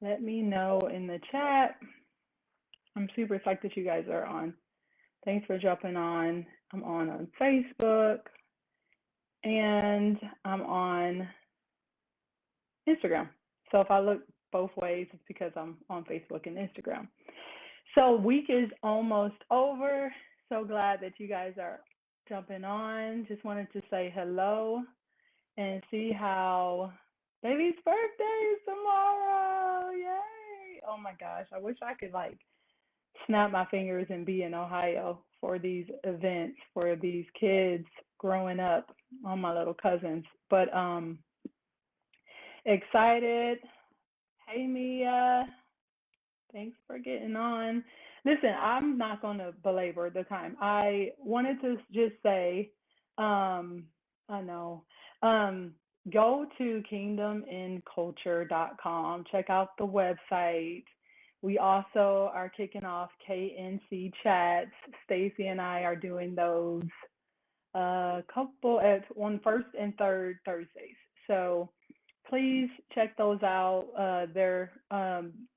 Let me know in the chat. I'm super psyched that you guys are on. Thanks for jumping on. I'm on Facebook, and I'm on Instagram. So if I look both ways, it's because I'm on Facebook and Instagram. So week is almost over. So glad that you guys are jumping on. Just wanted to say hello and see how baby's birthday is tomorrow. Yay! Oh my gosh, I wish I could like snap my fingers and be in Ohio for these events for these kids growing up, all my little cousins. But excited. Hey Mia, thanks for getting on. Listen, I'm not going to belabor the time. I wanted to just say, I know, go to KingdomNCulture.com. Check out the website. We also are kicking off KNC chats. Stacy and I are doing those couple on first and third Thursdays. So please check those out. They're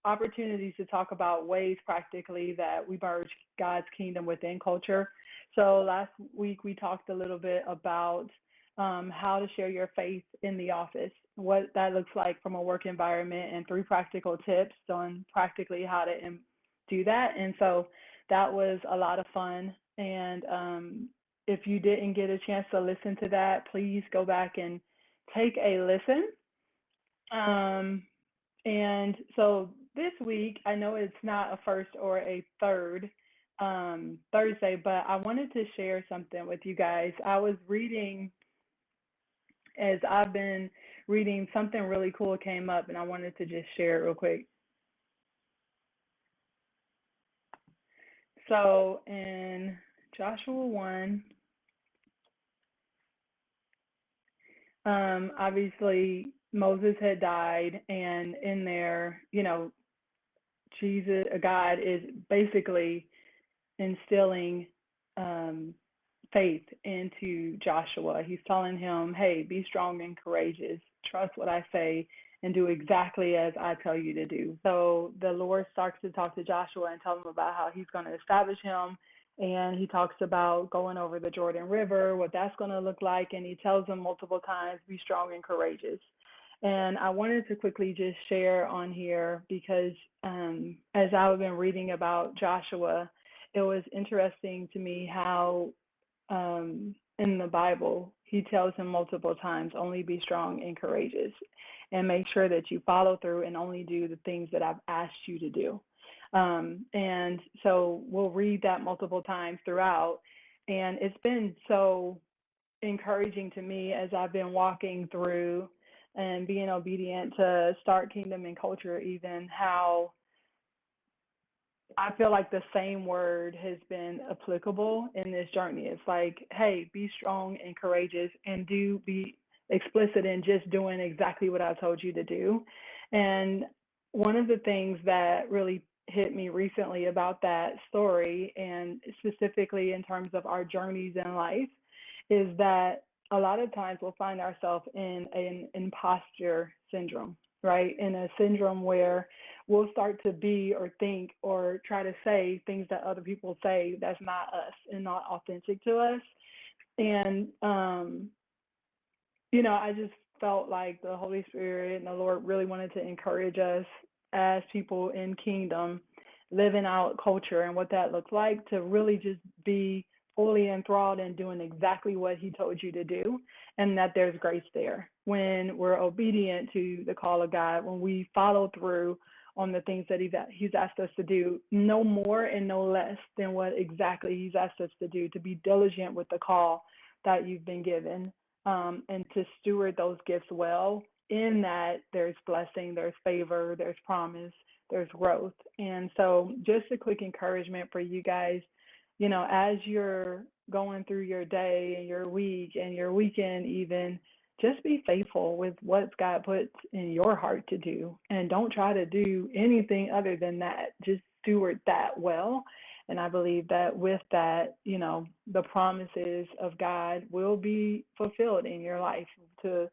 opportunities to talk about ways practically that we merge God's kingdom within culture. So last week we talked a little bit about how to share your faith in the office, what that looks like from a work environment, and 3 practical tips on practically how to do that. And so that was a lot of fun. And if you didn't get a chance to listen to that, please go back and take a listen. And so this week, I know it's not a first or a third Thursday, but I wanted to share something with you guys. I was reading, as I've been reading, something really cool came up, and I wanted to just share it real quick. So in Joshua 1, obviously Moses had died, and in there, God is basically instilling faith into Joshua. He's telling him, hey, be strong and courageous, trust what I say, and do exactly as I tell you to do. So the Lord starts to talk to Joshua and tell him about how he's going to establish him. And he talks about going over the Jordan River, what that's going to look like. And he tells him multiple times, be strong and courageous. And I wanted to quickly just share on here because as I've been reading about Joshua, it was interesting to me how in the Bible, he tells him multiple times, only be strong and courageous, and make sure that you follow through and only do the things that I've asked you to do. And so we'll read that multiple times throughout. And it's been so encouraging to me as I've been walking through and being obedient to start Kingdom and Culture, even how I feel like the same word has been applicable in this journey. It's like, hey, be strong and courageous, and do be explicit in just doing exactly what I told you to do. And one of the things that really hit me recently about that story, and specifically in terms of our journeys in life, is that a lot of times we'll find ourselves in an imposter syndrome, right? In a syndrome where we'll start to be or think or try to say things that other people say that's not us and not authentic to us. And, I just felt like the Holy Spirit and the Lord really wanted to encourage us as people in Kingdom, living out culture and what that looks like, to really just be fully enthralled in doing exactly what he told you to do, and that there's grace there when we're obedient to the call of God, when we follow through on the things that he's asked us to do, no more and no less than what exactly he's asked us to do, to be diligent with the call that you've been given, and to steward those gifts well. In that, there's blessing, there's favor, there's promise, there's growth. And so just a quick encouragement for you guys, as you're going through your day and your week and your weekend even, just be faithful with what God puts in your heart to do, and don't try to do anything other than that. Just steward that well. And I believe that with that, the promises of God will be fulfilled in your life to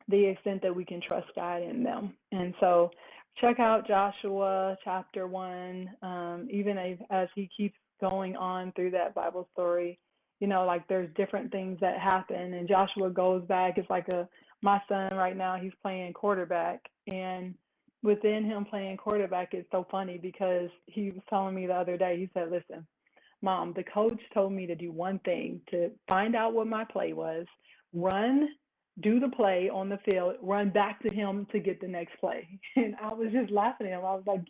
the extent that we can trust God in them. And so check out Joshua chapter 1, even as he keeps going on through that Bible story. Like there's different things that happen, and Joshua goes back. It's like my son right now, he's playing quarterback, and within him playing quarterback, it's so funny because he was telling me the other day, he said, listen, Mom, the coach told me to do one thing, to find out what my play was, run, do the play on the field, run back to him to get the next play. And I was just laughing at him. I was like,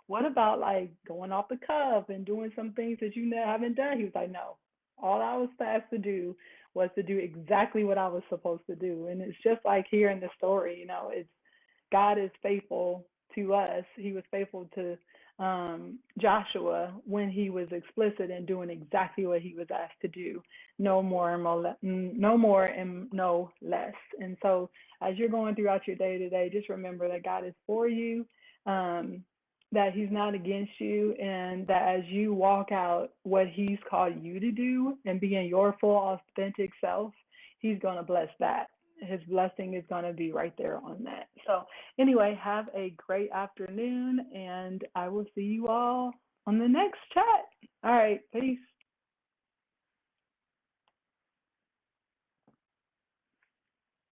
what about like going off the cuff and doing some things that you haven't done? He was like, no. All I was asked to do was to do exactly what I was supposed to do. And it's just like here in the story, it's God is faithful to us. He was faithful to Joshua when he was explicit in doing exactly what he was asked to do, no more and no less. And so, as you're going throughout your day today, just remember that God is for you, that He's not against you, and that as you walk out what He's called you to do and being your full, authentic self, He's going to bless that. His blessing is going to be right there on that. So anyway, have a great afternoon, and I will see you all on the next chat. All right, peace.